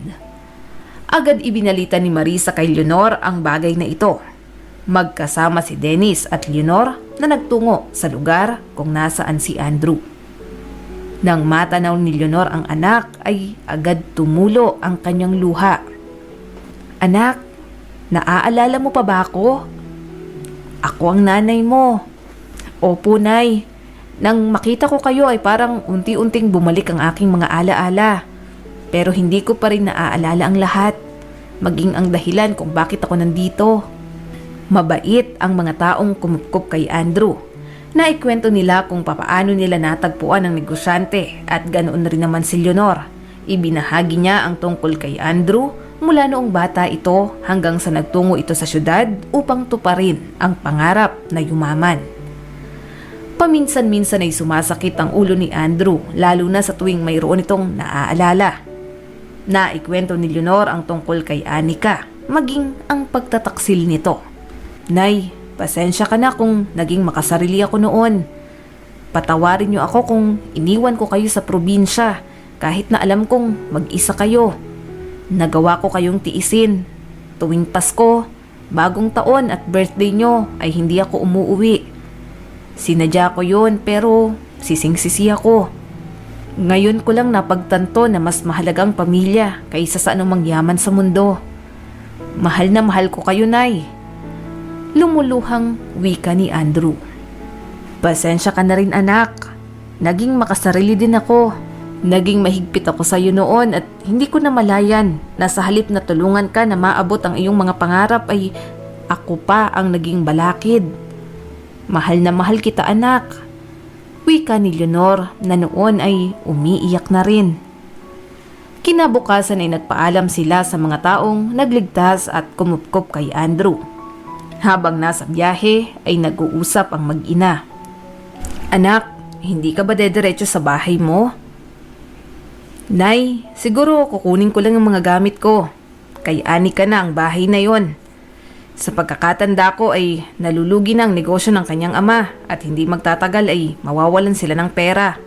Agad ibinalita ni Marisa kay Leonor ang bagay na ito. Magkasama si Dennis at Leonor na nagtungo sa lugar kung nasaan si Andrew. Nang matanaw ni Leonor ang anak ay agad tumulo ang kanyang luha. Anak, naaalala mo pa ba ako? Ako ang nanay mo. Opo, Nay. Nang makita ko kayo ay parang unti-unting bumalik ang aking mga alaala. Pero hindi ko pa rin naaalala ang lahat. Maging ang dahilan kung bakit ako nandito. Mabait ang mga taong kumupkup kay Andrew. Naikwento nila kung papaano nila natagpuan ang negosyante at ganoon rin naman si Leonor. Ibinahagi niya ang tungkol kay Andrew mula noong bata ito hanggang sa nagtungo ito sa syudad upang tuparin ang pangarap na yumaman. Paminsan-minsan ay sumasakit ang ulo ni Andrew lalo na sa tuwing mayroon itong naaalala. Naikwento ni Leonor ang tungkol kay Anika maging ang pagtataksil nito. Nay, pasensya ka na kung naging makasarili ako noon. Patawarin niyo ako kung iniwan ko kayo sa probinsya kahit na alam kong mag-isa kayo. Nagawa ko kayong tiisin. Tuwing Pasko, bagong taon at birthday niyo ay hindi ako umuuwi. Sinadya ko yun pero sising-sisi ako. Ngayon ko lang napagtanto na mas mahalagang pamilya kaysa sa anumang yaman sa mundo. Mahal na mahal ko kayo, Nay. Lumuluhang wika ni Andrew. Pasensya ka na rin, anak. Naging makasarili din ako. Naging mahigpit ako sa iyo noon at hindi ko na malayan na sa halip na tulungan ka na maabot ang iyong mga pangarap ay ako pa ang naging balakid. Mahal na mahal kita, anak. Wika ni Leonor na noon ay umiiyak na rin. Kinabukasan ay nagpaalam sila sa mga taong nagligtas at kumupkop kay Andrew. Habang nasa biyahe ay nag-uusap ang mag-ina. Anak, hindi ka ba dediretso sa bahay mo? Nay, siguro kukunin ko lang ang mga gamit ko. Kay Anika na ang bahay na yon. Sa pagkakatanda ko ay nalulugi na ang negosyo ng kanyang ama at hindi magtatagal ay mawawalan sila ng pera.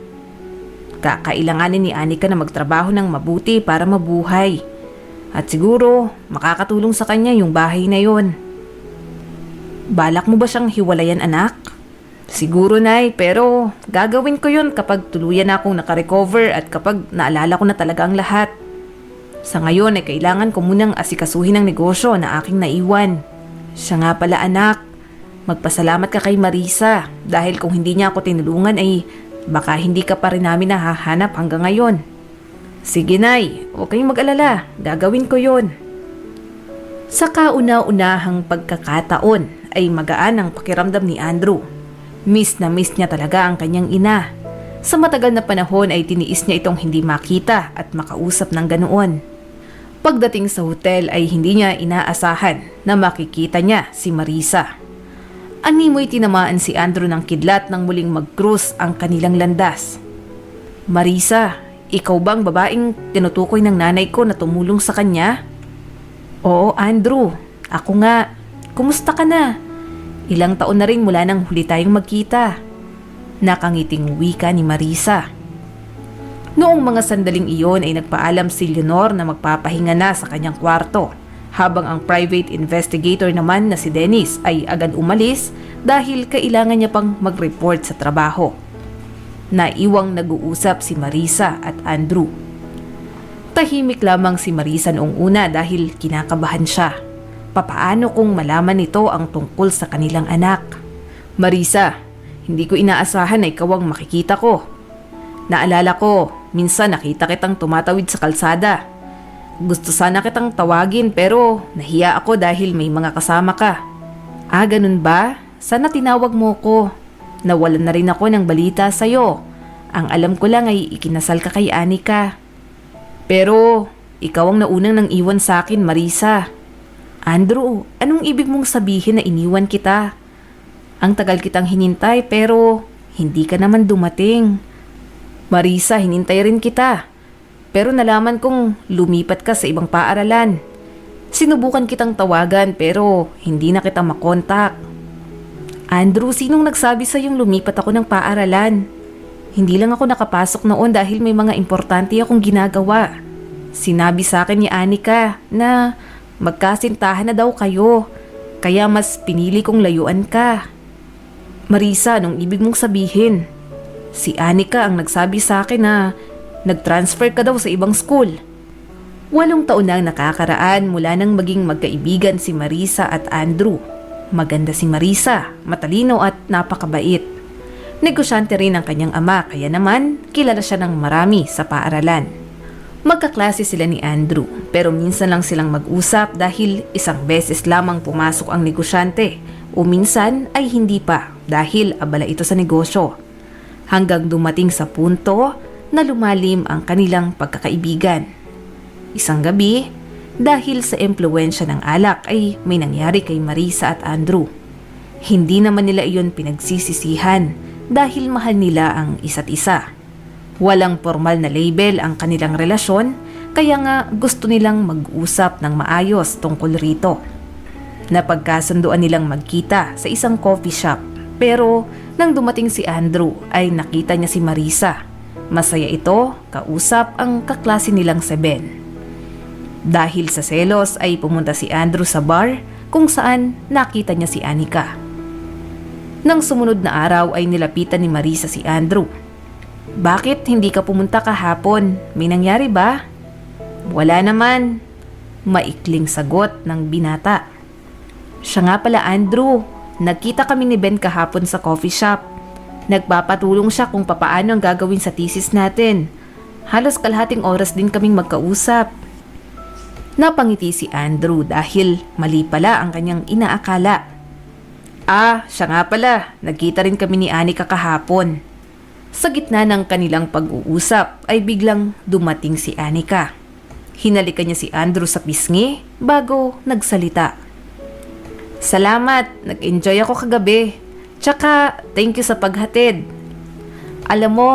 Kakailanganin ni Anika na magtrabaho ng mabuti para mabuhay. At siguro makakatulong sa kanya yung bahay na yon. Balak mo ba siyang hiwalayan, anak? Siguro, Nay, pero gagawin ko yun kapag tuluyan na akong nakarecover at kapag naalala ko na talaga ang lahat. Sa ngayon ay kailangan ko munang asikasuhin ang negosyo na aking naiwan. Siya nga pala, anak, magpasalamat ka kay Marisa dahil kung hindi niya ako tinulungan ay baka hindi ka pa rin namin nahahanap hanggang ngayon. Sige, Nay, huwag kayong mag-alala, gagawin ko yon. Sa kauna-unahang pagkakataon ay magaan ang pakiramdam ni Andrew. Miss na miss niya talaga ang kanyang ina. Sa matagal na panahon ay tiniis niya itong hindi makita at makausap ng ganoon. Pagdating sa hotel ay hindi niya inaasahan na makikita niya si Marisa. Animoy tinamaan si Andrew ng kidlat nang muling mag-cruise ang kanilang landas. Marisa, ikaw bang babaeng tinutukoy ng nanay ko na tumulong sa kanya? Oo, Andrew. Ako nga. Kumusta ka na? Ilang taon na rin mula nang huli tayong magkita. Nakangiting wika ni Marisa. Noong mga sandaling iyon ay nagpaalam si Leonor na magpapahinga na sa kanyang kwarto, habang ang private investigator naman na si Dennis ay agad umalis dahil kailangan niya pang mag-report sa trabaho. Naiwang nag-uusap si Marisa at Andrew. Tahimik lamang si Marisa noong una dahil kinakabahan siya. Papaano kung malaman nito ang tungkol sa kanilang anak? Marisa, hindi ko inaasahan na ikaw ang makikita ko. Naalala ko, minsan nakita kitang tumatawid sa kalsada. Gusto sana kitang tawagin pero nahiya ako dahil may mga kasama ka. Ah, ganun ba? Sana tinawag mo ko. Nawalan na rin ako ng balita sa'yo. Ang alam ko lang ay ikinasal ka kay Anika. Pero ikaw ang naunang nang iwan sa akin, Marisa. Andrew, anong ibig mong sabihin na iniwan kita? Ang tagal kitang hinintay pero hindi ka naman dumating. Marisa, hinintay rin kita. Pero nalaman kong lumipat ka sa ibang paaralan. Sinubukan kitang tawagan pero hindi na kita makontak. Andrew, sinong nagsabi sa yung lumipat ako ng paaralan? Hindi lang ako nakapasok noon dahil may mga importante akong ginagawa. Sinabi sa akin ni Anika na magkasintahan na daw kayo, kaya mas pinili kong layuan ka. Marisa, anong ibig mong sabihin? Si Anika ang nagsabi sa akin na nag-transfer ka daw sa ibang school. 8 taon na ang nakakaraan mula nang maging magkaibigan si Marisa at Andrew. Maganda si Marisa, matalino at napakabait. Negosyante rin ang kanyang ama kaya naman kilala siya ng marami sa paaralan. Magkaklase sila ni Andrew pero minsan lang silang mag-usap dahil isang beses lamang pumasok ang negosyante o minsan ay hindi pa dahil abala ito sa negosyo. Hanggang dumating sa punto na lumalim ang kanilang pagkakaibigan. Isang gabi, dahil sa impluwensya ng alak ay may nangyari kay Marisa at Andrew. Hindi naman nila iyon pinagsisisihan dahil mahal nila ang isa't isa. Walang formal na label ang kanilang relasyon kaya nga gusto nilang mag-usap ng maayos tungkol rito. Napagkasunduan nilang magkita sa isang coffee shop pero nang dumating si Andrew ay nakita niya si Marisa. Masaya ito, kausap ang kaklase nilang si Ben. Dahil sa selos ay pumunta si Andrew sa bar kung saan nakita niya si Anika. Nang sumunod na araw ay nilapitan ni Marisa si Andrew. Bakit hindi ka pumunta kahapon? May nangyari ba? Wala naman. Maikling sagot ng binata. Siya nga pala, Andrew. Nagkita kami ni Ben kahapon sa coffee shop. Nagpapatulong siya kung papaano ang gagawin sa thesis natin. Halos kalahating oras din kaming magkausap. Napangiti si Andrew dahil mali pala ang kanyang inaakala. Siya nga pala. Nagkita rin kami ni Anika kahapon. Sa gitna ng kanilang pag-uusap ay biglang dumating si Anika. Hinalikan niya si Andrew sa pisngi bago nagsalita. Salamat, nag-enjoy ako kagabi. Tsaka, thank you sa paghatid. Alam mo,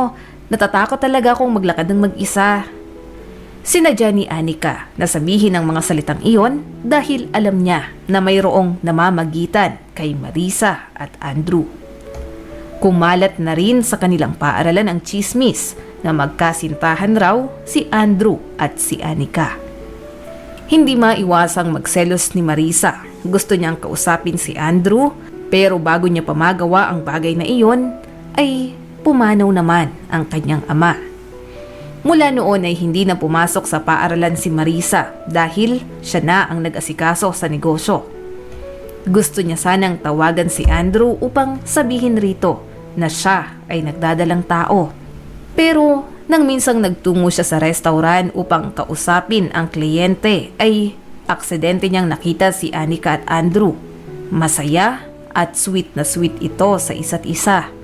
natatakot talaga akong maglakad ng mag-isa. Sinadya ni Anika na sabihin ang mga salitang iyon dahil alam niya na mayroong namamagitan kay Marisa at Andrew. Kumalat na rin sa kanilang paaralan ang chismis na magkasintahan raw si Andrew at si Anika. Hindi maiwasang magselos ni Marisa. Gusto niyang kausapin si Andrew pero bago niya pa magawa ang bagay na iyon ay pumanaw naman ang kanyang ama. Mula noon ay hindi na pumasok sa paaralan si Marisa dahil siya na ang nag-asikaso sa negosyo. Gusto niya sanang tawagan si Andrew upang sabihin rito na siya ay nagdadalang tao. Pero nang minsang nagtungo siya sa restaurant upang kausapin ang kliyente ay aksidente niyang nakita si Anika at Andrew. Masaya at sweet na sweet ito sa isa't isa.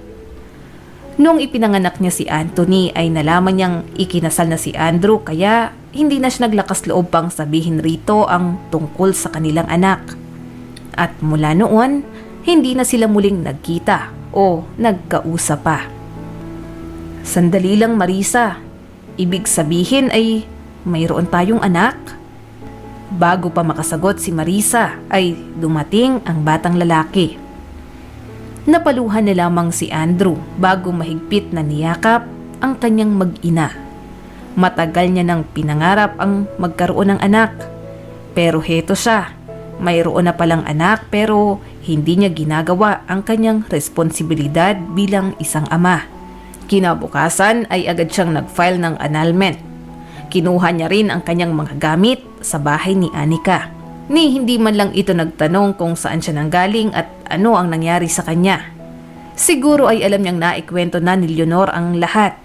Noong ipinanganak niya si Anthony ay nalaman niyang ikinasal na si Andrew kaya hindi na siya naglakas loob pang sabihin rito ang tungkol sa kanilang anak. At mula noon, hindi na sila muling nagkita o nagkausap pa. Sandali lang, Marisa. Ibig sabihin ay mayroon tayong anak? Bago pa makasagot si Marisa ay dumating ang batang lalaki. Napaluhan na lamang si Andrew bago mahigpit na niyakap ang kanyang mag-ina. Matagal niya nang pinangarap ang magkaroon ng anak. Pero heto siya, mayroon na palang anak pero hindi niya ginagawa ang kanyang responsibilidad bilang isang ama. Kinabukasan ay agad siyang nag-file ng annulment. Kinuha niya rin ang kanyang mga gamit sa bahay ni Anika. Ni hindi man lang ito nagtanong kung saan siya nanggaling at ano ang nangyari sa kanya. Siguro ay alam niyang naikwento na ni Leonor ang lahat.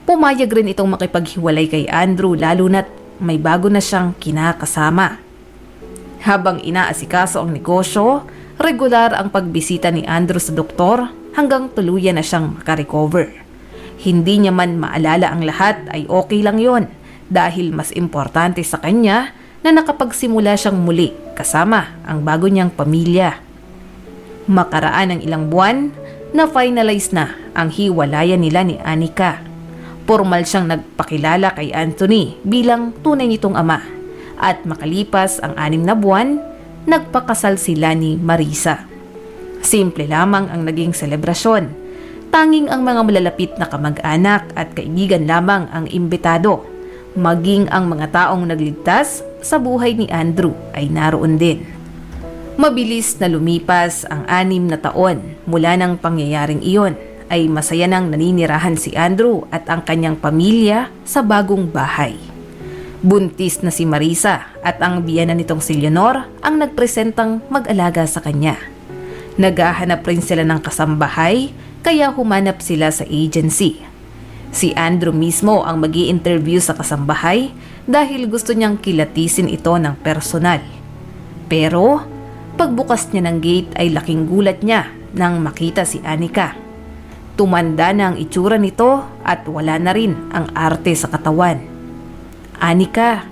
Pumayag rin itong makipaghiwalay kay Andrew lalo na't may bago na siyang kinakasama. Habang inaasikaso ang negosyo, regular ang pagbisita ni Andrew sa doktor hanggang tuluyan na siyang makarecover. Hindi niya man maalala ang lahat ay okay lang yon dahil mas importante sa kanya na nakapagsimula siyang muli kasama ang bago niyang pamilya. Makaraan ng ilang buwan, na-finalize na ang hiwalayan nila ni Anika. Formal siyang nagpakilala kay Anthony bilang tunay nitong ama at makalipas ang 6 na buwan, nagpakasal sila ni Marisa. Simple lamang ang naging selebrasyon. Tanging ang mga malalapit na kamag-anak at kaibigan lamang ang imbitado. Maging ang mga taong nagligtas sa buhay ni Andrew ay naroon din. Mabilis na lumipas ang 6 na taon mula ng pangyayaring iyon ay masaya nang naninirahan si Andrew at ang kanyang pamilya sa bagong bahay. Buntis na si Marisa at ang biyenan nitong si Leonor ang nagpresentang mag-alaga sa kanya. Naghahanap rin sila ng kasambahay kaya humanap sila sa agency. Si Andrew mismo ang mag-i-interview sa kasambahay dahil gusto niyang kilatisin ito ng personal. Pero pagbukas niya ng gate ay laking gulat niya nang makita si Anika. Tumanda na ang itsura nito at wala na rin ang arte sa katawan. Anika,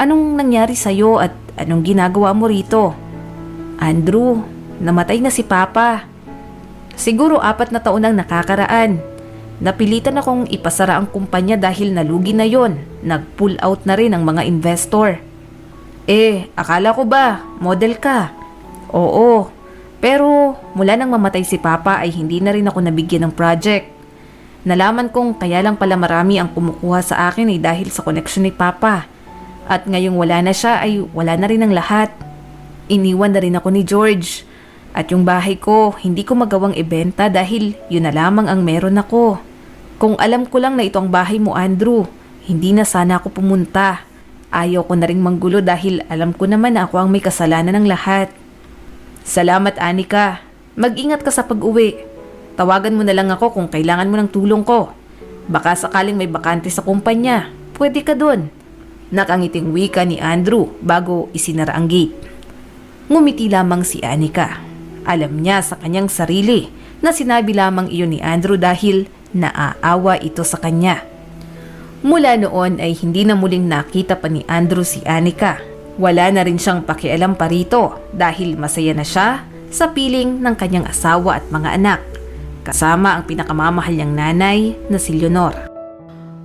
anong nangyari sa'yo at anong ginagawa mo rito? Andrew, namatay na si Papa. Siguro 4 na taon ang nakakaraan. Napilitan akong ipasara ang kumpanya dahil nalugi na yon. Nag-pull out na rin ang mga investor. Akala ko ba, model ka? Oo, pero mula nang mamatay si Papa ay hindi na rin ako nabigyan ng project. Nalaman kong kaya lang pala marami ang kumukuha sa akin ay dahil sa connection ni Papa. At ngayong wala na siya ay wala na rin ang lahat. Iniwan na rin ako ni George. At yung bahay ko, hindi ko magawang ibenta dahil yun na lamang ang meron ako. Kung alam ko lang na ito ang bahay mo, Andrew, hindi na sana ako pumunta. Ayaw ko na ring manggulo dahil alam ko naman na ako ang may kasalanan ng lahat. Salamat, Anika. Mag-ingat ka sa pag-uwi. Tawagan mo na lang ako kung kailangan mo ng tulong ko. Baka sakaling may bakante sa kumpanya, pwede ka dun. Nakangiting wika ni Andrew bago isinara ang gate. Ngumiti lamang si Anika. Alam niya sa kanyang sarili na sinabi lamang iyon ni Andrew dahil naaawa ito sa kanya. Mula noon ay hindi na muling nakita pa ni Andrew si Anika. Wala na rin siyang pakialam pa rito dahil masaya na siya sa piling ng kanyang asawa at mga anak, kasama ang pinakamamahal niyang nanay na si Leonor.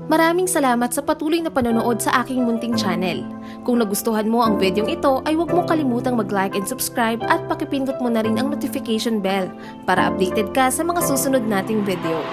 Maraming salamat sa patuloy na panonood sa aking munting channel. Kung nagustuhan mo ang videong ito ay huwag mong kalimutang mag-like and subscribe at pakipindot mo na rin ang notification bell para updated ka sa mga susunod nating video.